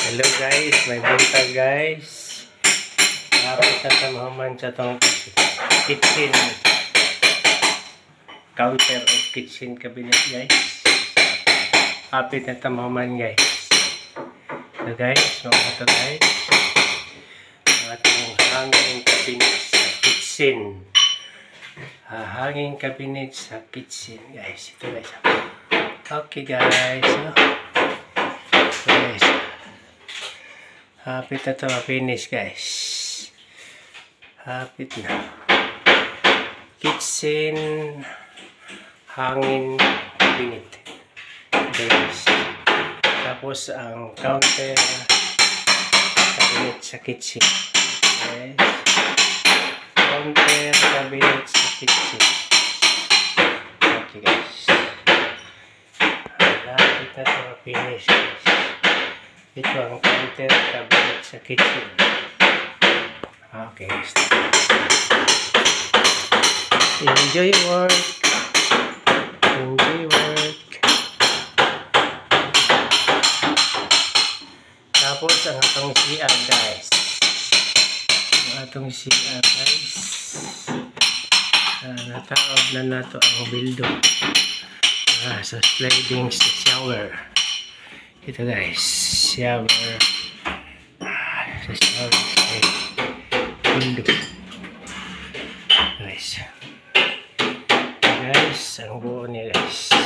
Hello guys, may buntag guys. Kapit na tamahaman sa itong kitchen counter o kitchen cabinet guys. Kapit na tamahaman guys. So guys, mga ito guys, atong hanging cabinet sa kitchen. Hanging cabinet sa kitchen guys. Ito guys. Okay guys. So guys, hapit na ito ma-finish guys. Hapit na. Kitchen hanging cabinet guys. Tapos ang counter cabinet sa kitchen guys. Counter cabinet sa kitchen. Okay guys. Hapit na ito ma-finish guys. Ito ang counter cabinet sa kitchen. Okay. Enjoy work. Enjoy work. Tapos ang atong CR guys. Ang atong CR guys. Natawag na nato ang bildo. So sliding shower. Ito guys, shower. Sa shower window. Guys, ang buo niya guys.